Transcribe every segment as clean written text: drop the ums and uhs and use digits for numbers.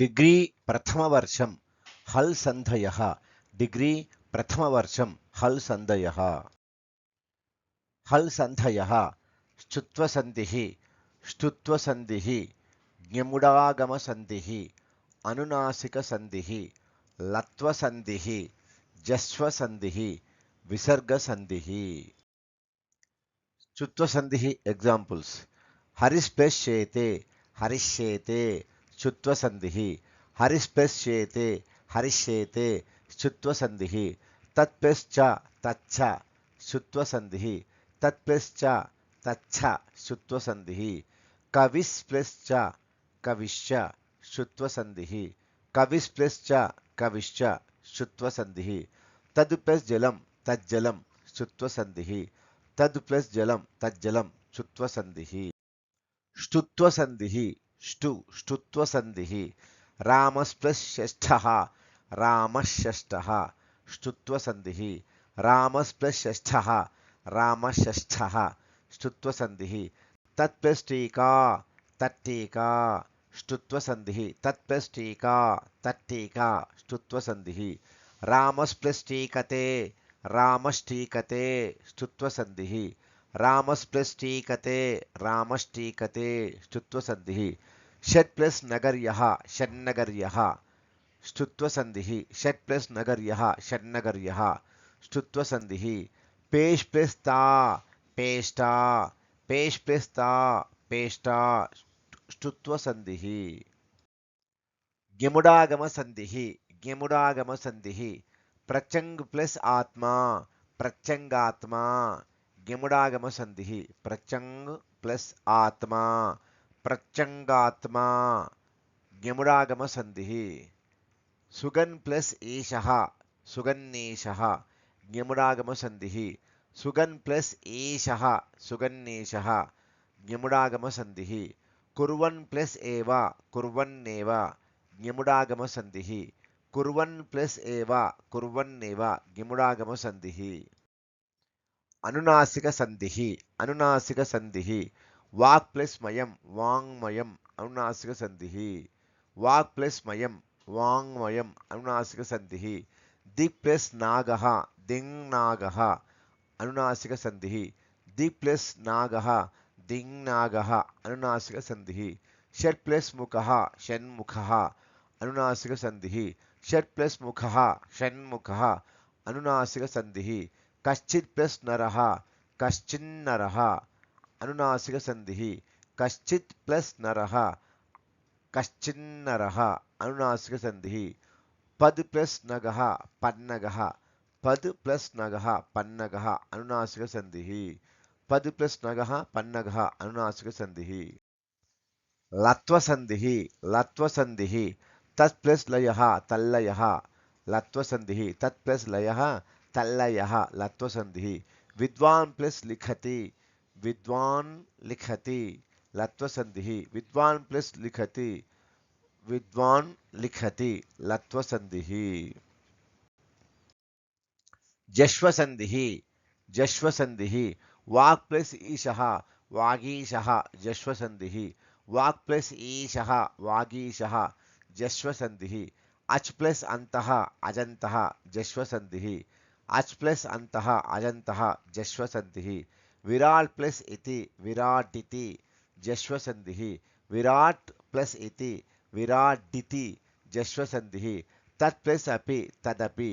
degree प्रथमवर्षं हल् सन्धयः degree प्रथमवर्षं हल् सन्धयः हल् सन्धयः ष्टुत्वसन्धिः ष्टुत्वसन्धिः ज्ञमुडागमसन्धिः अनुनासिकसन्धिः लत्वसन्धिः जस्वसन्धिः विसर्गसन्धिः ष्टुत्वसन्धिः एग्जाम्पल्स हरिस्प्लश्येते हरिष्येते ष्टुत्वसन्धिः हरिस्प्लश्येते हरिष्येते ष्टुत्वसन्धिः तत्प्लश्च तच्च ष्टुत्वसन्धिः तत्प्लश्च तच्च ष्टुत्वसन्धिः कविस्प्लश्च कविश्च ष्टुत्वसन्धिः कविस्प्लश्च कविश्च ष्टुत्वसन्धिः तद् प्लस् जलं तज्जलं ष्टुत्वसन्धिः तद् प्लस् जलं तज्जलं ष्टुत्वसन्धिः ष्टुत्वसन्धिः ष्टुत्वसन्धिः रामस्प्लश्षष्ठः रामषष्ठः ष्टुत्वसन्धिः रामस्प्लश्षष्ठः रामषष्ठः ष्टुत्वसन्धिः तत्प्लस्टीका तट्टीका ष्टुत्वसन्धिः तत्प्लस्टीका तट्टीका ष्टुत्वसन्धिः रामस्प्लस्टीकते रामष्टीकते ष्टुत्वसन्धिः रामस्प्लस्टीकते रामष्टीकते ष्टुत्वसन्धिः षट् प्लस् नगर्यः षण्नगर्यः ष्टुत्वसन्धिः षट् प्लस् नगर्यः षण्नगर्यः ष्टुत्वसन्धिः पेश् प्लस् ता पेष्टा पेश् प्लस् ता पेष्टा ष्टुत्वसन्धिः ज्ञमुडागमसन्धिः ज्ञमुडागमसन्धिः प्रचङ् प्लस् आत्मा प्रचङ्गात्मा ज्ञमुडागमसन्धिः प्रचङ् प्लस् आत्मा प्रचङ्गात्मा ज्ञमुडागमसन्धिः सुगन् प्लस् ईशः सुगन्नीशः ज्ञमुडागमसन्धिः सुगन् प्लस् ईशः सुगन्नीशः ज्ञमुडागमसन्धिः कुर्वन् प्लस् एव कुर्वन्नेव ज्ञमुडागमसन्धिः कुर्वन् प्लस् एव कुर्वन्नेव ज्ञमुडागमसन्धिः अनुनासिकसन्धिः अनुनासिकसन्धिः वाक् प्लस् मयं वाङ्मयम् अनुनासिकसन्धिः वाक् प्लस् मयं वाङ्मयम् अनुनासिकसन्धिः दिक् प्लस् नागः दिङ्नागः अनुनासिकसन्धिः दिक् प्लस् नागः दिङ्नागः अनुनासिकसन्धिः षट् प्लस् मुखः षण्मुखः अनुनासिकसन्धिः षट् प्लस् मुखः षण्मुखः अनुनासिकसन्धिः कश्चित् प्लस् नरः कश्चिन्नरः अनुनासिकसन्धिः कश्चित् प्लस् नरः कश्चिन्नरः अनुनासिकसन्धिः पद् प्लस् नगः पन्नगः पद् प्लस् नगः पन्नगः अनुनासिकसन्धिः पद् प्लस् नगः पन्नगः अनुनासिकसन्धिः लत्वसन्धिः लत्वसन्धिः तत् प्लस् लयः तल्लयः लत्वसन्धिः तत् प्लस् लयः तल्लयः लत्वसन्धिः विद्वान् प्लस् लिखति विद्वान् लिखति लत्वसन्धिः विद्वान् प्लस् लिखति विद्वान् लिखति लत्वसन्धिः जश्वसन्धिः जश्वसन्धिः वाक् प्लस् ईशः वागीशः जश्वसन्धिः वाक् प्लस् ईशः वागीशः जश्वसन्धिः अच् प्लस् अन्तः अजन्तः जश्वसन्धिः अच् प्लस् अन्तः अजन्तः जश्वसन्धिः विराट् प्लस् इति विराट् इति जश्वसन्धिः विराट् प्लस् इति विराट् इति जश्वसन्धिः तत् प्लस् अपि तदपि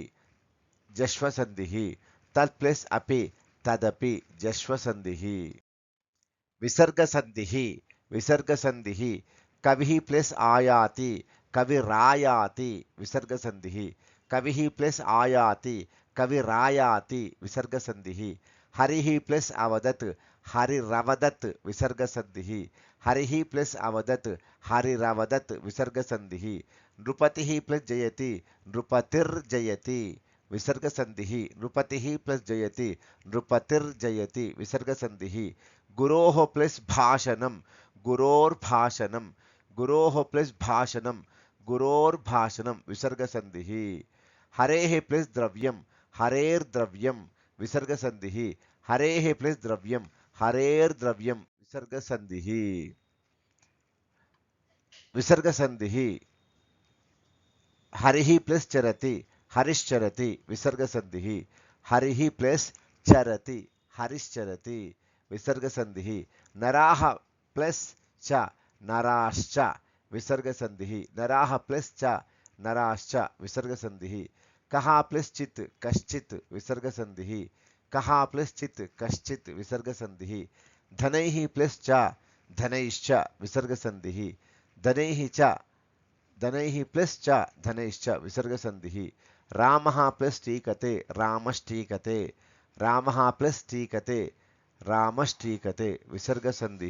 जश्वसन्धिः तत् प्लस् अपि तदपि जश्वसन्धिः विसर्गसन्धिः विसर्गसन्धिः कविः प्लस् आयाति कविरायाति विसर्गसन्धिः कविः प्लस् आयाति कविरायाति विसर्गसन्धिः हरिः प्लस् अवदत् हरिरवदत् विसर्गसन्धिः हरिः प्लस् अवदत् हरिरवदत् विसर्गसन्धिः नृपतिः प्लस् जयति नृपतिर्जयति विसर्गसन्धिः नृपतिः प्लस् जयति नृपतिर्जयति विसर्गसन्धिः गुरोः प्लस् भाषणं गुरोर्भाषणं गुरोः प्लस् भाषणं गुरोर्भाषणं विसर्गसन्धिः हरेः प्लस् द्रव्यं हरेर्द्रव्यं विसर्गसन्धिः हरेः प्लस् द्रव्यं हरेर्द्रव्यं विसर्गसन्धिः विसर्गसन्धिः हरिः प्लस चरति हरिश्चरति विसर्ग संधि हरिः प्लस चरति हरिश्चरति विसर्ग संधि नराः प्लस च नराश्च विसर्ग संधि नराः प्लस च नराश्च विसर्ग संधि कः प्लस चित् कश्चित् विसर्ग संधि कः प्लस चित् कश्चित् विसर्ग संधि धनैः प्लस च धनैश्च विसर्ग संधि धनैः च धनैः प्लस च धनैश्च विसर्ग संधि रामः प्लस टीकते रामश्टीकते रामः प्लस टीकते रामश्टीकते विसर्ग संधि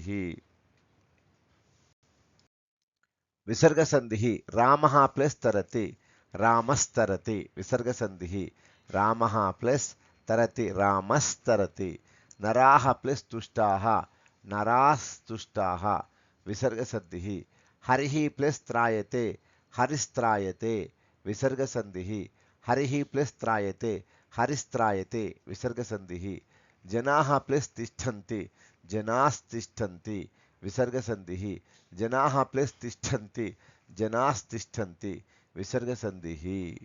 विसर्ग संधि रामः प्लस तरति रामस्तरति विसर्ग संधि रामः प्लस तरति रामस्तरति नराः प्लस तुष्टाः नरास्तुष्टाः विसर्ग संधि हरिः प्लस त्रायते हरिस्त्रायते विसर्ग संधि हरिः प्लस त्रायते हरिस्त्रायते विसर्ग संधि जनाः प्लस तिष्ठन्ति जनास्तिष्ठन्ति विसर्ग संधि जनाः प्लस तिष्ठन्ति जनास्तिष्ठन्ति विसर्ग संधि